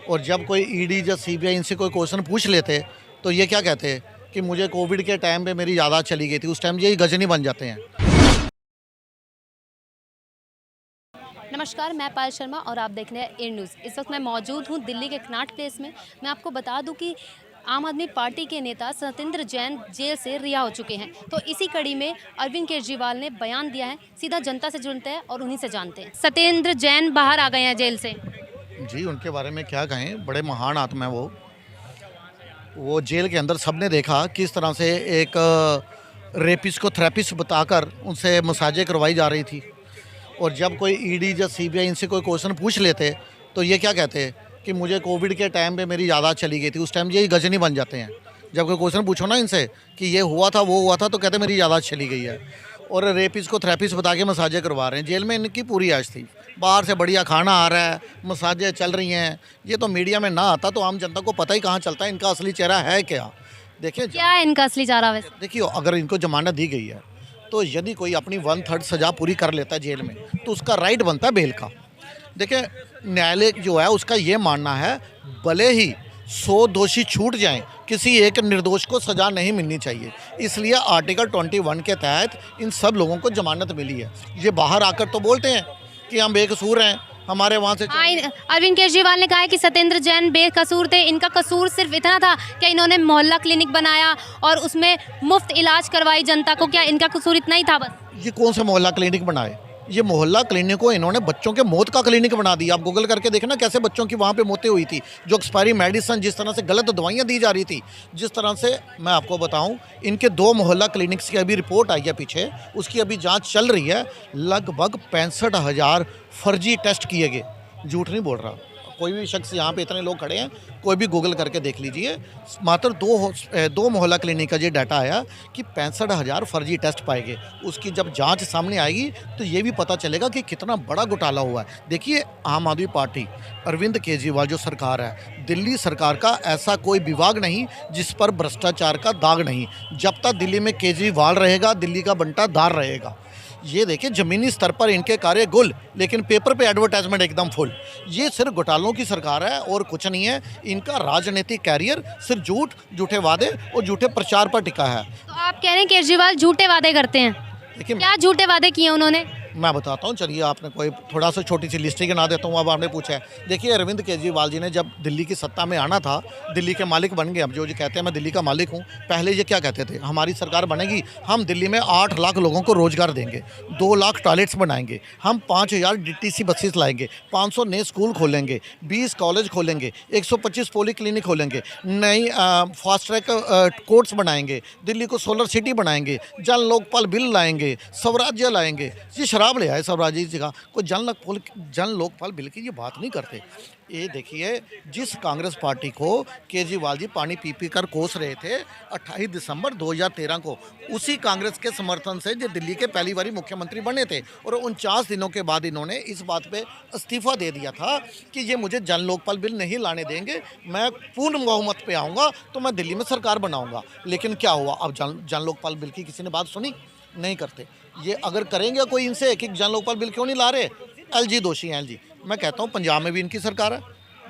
और जब कोई ईडी या सीबीआई इनसे कोई क्वेश्चन पूछ लेते तो ये क्या कहते कि मुझे कोविड के टाइम पे मेरी यादाश्त चली गई थी, उस टाइम यही गजनी बन जाते हैं। नमस्कार, मैं पायल शर्मा और आप देख रहे हैं एयर न्यूज़। इस वक्त मैं मौजूद हूं दिल्ली के कनॉट प्लेस में। मैं आपको बता दूं कि आम आदमी पार्टी के नेता सत्येंद्र जैन जेल से रिहा हो चुके हैं। तो इसी कड़ी में अरविंद केजरीवाल ने बयान दिया है। सीधा जनता से जुड़ते हैं और उन्हीं से जानते हैं। सत्येंद्र जैन बाहर आ गए हैं जेल से। जी, उनके बारे में क्या कहें, बड़े महान आत्मा है वो जेल के अंदर सबने देखा किस तरह से एक रेपिस्ट को थेरेपिस्ट बताकर उनसे मसाजें करवाई जा रही थी। और जब कोई ईडी या सीबीआई इनसे कोई क्वेश्चन पूछ लेते तो ये क्या कहते कि मुझे कोविड के टाइम पे मेरी यादाश्त चली गई थी, उस टाइम यही गजनी बन जाते हैं। जब कोई क्वेश्चन पूछो ना इनसे कि ये हुआ था वो हुआ था तो कहते मेरी यादाश्त चली गई है। और रेपिस्ट को थेरेपिस्ट बता के मसाजें करवा रहे हैं। जेल में इनकी पूरी ऐश थी, बाहर से बढ़िया खाना आ रहा है, मसाजें चल रही हैं। ये तो मीडिया में ना आता तो आम जनता को पता ही कहाँ चलता है इनका असली चेहरा है क्या। देखिए क्या है इनका असली चारा वैसे? देखिए, अगर इनको जमानत दी गई है तो यदि कोई अपनी 1/3 सज़ा पूरी कर लेता है जेल में तो उसका राइट बनता है बेल का। देखिए, न्यायालय जो है उसका ये मानना है भले ही 100 दोषी छूट जाएं, किसी एक निर्दोष को सज़ा नहीं मिलनी चाहिए। इसलिए आर्टिकल 21 के तहत इन सब लोगों को जमानत मिली है। ये बाहर आकर तो बोलते हैं कि हम बेकसूर हैं, हमारे वहाँ से अरविंद केजरीवाल ने कहा है कि सत्येंद्र जैन बेकसूर थे। इनका कसूर सिर्फ इतना था कि इन्होंने मोहल्ला क्लिनिक बनाया और उसमें मुफ्त इलाज करवाई जनता को। क्या इनका कसूर इतना ही था बस? ये कौन सा मोहल्ला क्लिनिक बनाए? ये मोहल्ला क्लिनिक को इन्होंने बच्चों के मौत का क्लिनिक बना दिया। आप गूगल करके देखना कैसे बच्चों की वहाँ पे मौतें हुई थी। जो एक्सपायरी मेडिसिन, जिस तरह से गलत दवाइयाँ दी जा रही थी, जिस तरह से मैं आपको बताऊं, इनके 2 मोहल्ला क्लिनिक्स की अभी रिपोर्ट आई है पीछे, उसकी अभी जांच चल रही है। लगभग 65,000 फर्जी टेस्ट किए गए। झूठ नहीं बोल रहा, कोई भी शख्स यहाँ पे इतने लोग खड़े हैं, कोई भी गूगल करके देख लीजिए। मात्र 2 मोहल्ला क्लिनिक का ये डाटा आया कि 65,000 फर्जी टेस्ट पाए गए। उसकी जब जांच सामने आएगी तो ये भी पता चलेगा कि कितना बड़ा घोटाला हुआ है। देखिए, आम आदमी पार्टी, अरविंद केजरीवाल जो सरकार है, दिल्ली सरकार का ऐसा कोई विभाग नहीं जिस पर भ्रष्टाचार का दाग नहीं। जब तक दिल्ली में केजरीवाल रहेगा, दिल्ली का बंटा दार रहेगा। ये देखिए, ज़मीनी स्तर पर इनके कार्य गुल, लेकिन पेपर पे एडवर्टाइजमेंट एकदम फुल। ये सिर्फ घोटालों की सरकार है और कुछ नहीं है। इनका राजनीतिक कैरियर सिर्फ झूठ, झूठे वादे और झूठे प्रचार पर टिका है। तो आप कह रहे हैं केजरीवाल झूठे वादे करते हैं? देखिए, क्या झूठे वादे किए उन्होंने? मैं बताता हूँ, चलिए आपने कोई थोड़ा सा छोटी सी लिस्ट ही गिना देता हूँ। अब आपने पूछा है, देखिए अरविंद केजरीवाल जी ने जब दिल्ली की सत्ता में आना था, दिल्ली के मालिक बन गए। अब जो कहते हैं मैं दिल्ली का मालिक हूँ, पहले ये क्या कहते थे, हमारी सरकार बनेगी, हम दिल्ली में 8 लाख लोगों को रोजगार देंगे, 2 लाख टॉयलेट्स बनाएंगे, हम 5,000 डीटीसी बसेस लाएंगे, 500 नए स्कूल खोलेंगे, 20 कॉलेज खोलेंगे, 125 पोली क्लिनिक खोलेंगे, नई फास्ट ट्रैक कोर्ट्स बनाएंगे, दिल्ली को सोलर सिटी बनाएंगे, जन लोकपाल बिल लाएंगे, स्वराज्य लाएंगे। ये शराब ले आए स्वराज जी का, कोई जन लोकपाल बिल की ये बात नहीं करते। ये देखिए, जिस कांग्रेस पार्टी को केजरीवाल जी पानी पी पी कर कोस रहे थे 28 दिसंबर 2013 को, उसी कांग्रेस के समर्थन से जो दिल्ली के पहली बारी मुख्यमंत्री बने थे। और 49 दिनों के बाद इन्होंने इस बात पे इस्तीफा दे दिया था कि ये मुझे जन लोकपाल बिल नहीं लाने देंगे, मैं पूर्ण बहुमत पे आऊँगा तो मैं दिल्ली में सरकार बनाऊँगा। लेकिन क्या हुआ, अब जन लोकपाल बिल की किसी ने बात सुनी? नहीं करते। ये अगर करेंगे कोई इनसे कि जन लोकपाल बिल क्यों नहीं ला रहे, एलजी दोषी हैं। एलजी, मैं कहता हूँ पंजाब में भी इनकी सरकार है,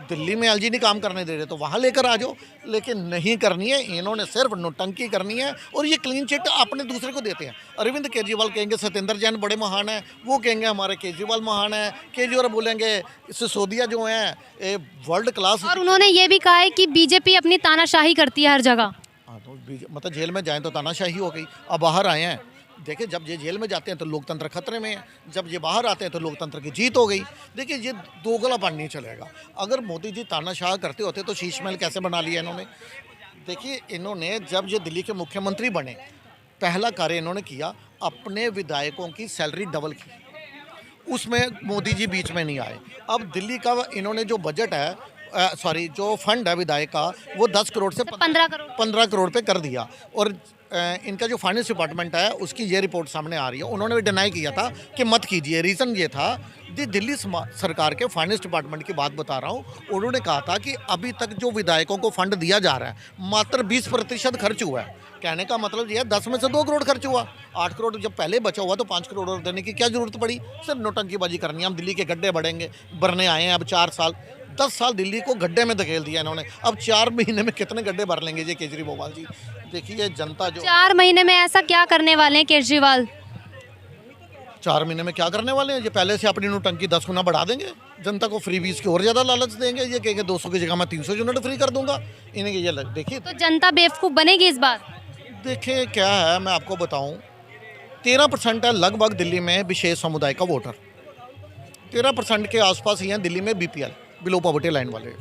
दिल्ली में एलजी नहीं काम करने दे रहे तो वहाँ लेकर आ जाओ। लेकिन नहीं करनी है, इन्होंने सिर्फ नौटंकी करनी है। और ये क्लीन चिट अपने दूसरे को देते हैं। अरविंद केजरीवाल कहेंगे सत्येंद्र जैन बड़े महान हैं, वो कहेंगे हमारे केजरीवाल महान है, केजरीवाल बोलेंगे सिसोदिया जो हैं वर्ल्ड क्लास। और उन्होंने ये भी कहा है कि बीजेपी अपनी तानाशाही करती है हर जगह। हाँ, तो मतलब जेल में जाएँ तो तानाशाही हो गई। अब बाहर आए हैं, देखिए जब ये जेल में जाते हैं तो लोकतंत्र खतरे में है, जब ये बाहर आते हैं तो लोकतंत्र की जीत हो गई। देखिए, ये दोगलापन नहीं चलेगा। अगर मोदी जी तानाशाह करते होते तो शीश महल कैसे बना लिया इन्होंने। देखिए, इन्होंने जब ये दिल्ली के मुख्यमंत्री बने, पहला कार्य इन्होंने किया, अपने विधायकों की सैलरी डबल की। उसमें मोदी जी बीच में नहीं आए। अब दिल्ली का इन्होंने जो बजट है, जो फंड है विधायक का, वो 10 करोड़ से 15 करोड़ पे कर दिया। और इनका जो फाइनेंस डिपार्टमेंट है उसकी ये रिपोर्ट सामने आ रही है। उन्होंने भी डिनाई किया था कि मत कीजिए। रीज़न ये था, दिल्ली सरकार के फाइनेंस डिपार्टमेंट की बात बता रहा हूँ। उन्होंने कहा था कि अभी तक जो विधायकों को फंड दिया जा रहा है मात्र 20% खर्च हुआ है। कहने का मतलब ये है 10 में से 2 करोड़ खर्च हुआ, 8 करोड़ जब पहले बचा हुआ तो 5 करोड़ और देने की क्या जरूरत पड़ी। सिर्फ नोटंकीबाजी करनी है, हम दिल्ली के गड्ढे बढ़ेंगे, भरने आए हैं अब 4 साल। 10 साल दिल्ली को गड्ढे में धकेल दिया इन्होंने। अब 4 महीने में कितने गड्ढे भर लेंगे ये केजरीवाल जी? देखिए जनता जो 4 महीने में ऐसा क्या करने वाले हैं केजरीवाल? 4 महीने में क्या करने वाले हैं? ये पहले से अपनी नोटंकी 10 गुना बढ़ा देंगे, जनता को फ्री बीज की और ज़्यादा लालच देंगे। ये कहेंगे 200 की जगह मैं 300 यूनिट फ्री कर दूंगा। इन्हें ये लग देखिए, तो जनता बेवकूफ़ बनेगी इस बार? देखिए क्या है, मैं आपको बताऊं, 13% है लगभग दिल्ली में विशेष समुदाय का वोटर। 13% के आसपास ही हैं दिल्ली में बीपीएल, बिलो पॉवर्टी लाइन वाले।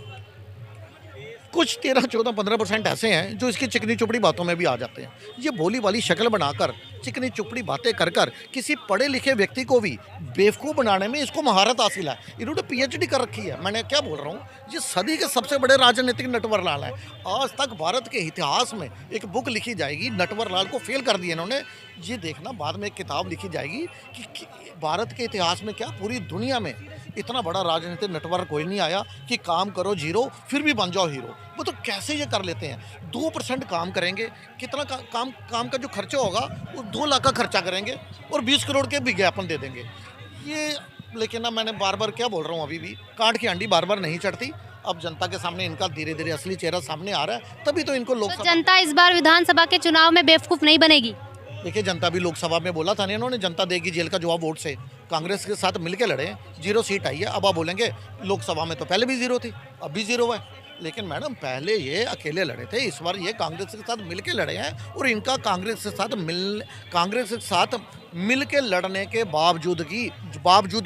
कुछ 13, 14, 15% ऐसे हैं जो इसकी चिकनी चुपड़ी बातों में भी आ जाते हैं। ये भोली वाली शक्ल बनाकर चिकनी चुपड़ी बातें कर कर किसी पढ़े लिखे व्यक्ति को भी बेवकूफ़ बनाने में इसको महारत हासिल है। इन्होंने पीएचडी कर रखी है। मैंने क्या बोल रहा हूँ, ये सदी के सबसे बड़े राजनीतिक नटवरलाल हैं। आज तक भारत के इतिहास में एक बुक लिखी जाएगी, नटवरलाल को फेल कर दिया इन्होंने। ये देखना, बाद में एक किताब लिखी जाएगी कि भारत के इतिहास में क्या पूरी दुनिया में इतना बड़ा राजनीतिक नटवर कोई नहीं आया कि काम करो जीरो फिर भी बन जाओ हीरो। वो तो कैसे ये कर लेते हैं? 2% काम करेंगे, कितना काम का जो खर्चा होगा वो 2 लाख का खर्चा करेंगे और 20 करोड़ के विज्ञापन दे देंगे। ये लेकिन ना, मैंने बार बार क्या बोल रहा हूँ, अभी भी कांट की अंडी बार बार नहीं चढ़ती। अब जनता के सामने इनका धीरे धीरे असली चेहरा सामने आ रहा है, तभी तो इनको तो लोकसभा। जनता इस बार विधानसभा के चुनाव में बेवकूफ़ नहीं बनेगी? देखिए, जनता भी लोकसभा में बोला था ना इन्होंने, जनता देगी जेल का जवाब वोट से। कांग्रेस के साथ मिलके लड़े, 0 सीट आई है। अब आप बोलेंगे लोकसभा में तो पहले भी 0 थी, अब भी 0 है। लेकिन मैडम, पहले ये अकेले लड़े थे, इस बार ये कांग्रेस के साथ मिलके लड़े हैं। और इनका कांग्रेस के साथ मिलके लड़ने के बावजूद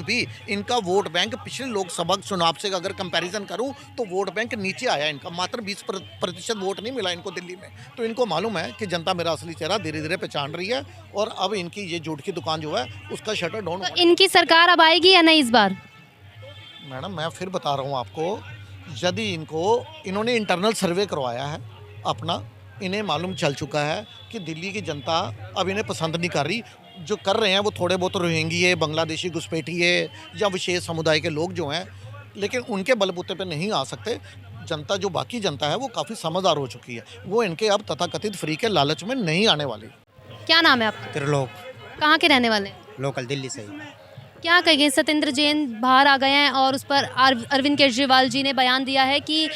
भी इनका वोट बैंक पिछले लोकसभा चुनाव से अगर कंपैरिजन करूं तो वोट बैंक नीचे आया इनका। मात्र 20% वोट नहीं मिला इनको दिल्ली में। तो इनको मालूम है कि जनता मेरा असली चेहरा धीरे धीरे पहचान रही है और अब इनकी ये झूठ की दुकान जो है उसका शटर डाउन। तो इनकी सरकार अब आएगी या नहीं इस बार? मैडम, मैं फिर बता रहा हूँ आपको, यदि इन्होंने इंटरनल सर्वे करवाया है अपना, इन्हें मालूम चल चुका है कि दिल्ली की जनता अब इन्हें पसंद नहीं कर रही। जो कर रहे हैं वो थोड़े बहुत रोहिंग्ये, बांग्लादेशी घुसपैठिए या विशेष समुदाय के लोग जो हैं, लेकिन उनके बलबूते पे नहीं आ सकते। जनता जो बाकी जनता है वो काफ़ी समझदार हो चुकी है, वो इनके अब तथाकथित फ्री के लालच में नहीं आने वाली। क्या नाम है आपका? त्रिलोक, कहाँ के रहने वाले हैं? लोकल दिल्ली से ही। क्या कहेंगे, सत्येंद्र जैन बाहर आ गए हैं और उस पर अरविंद केजरीवाल जी ने बयान दिया है कि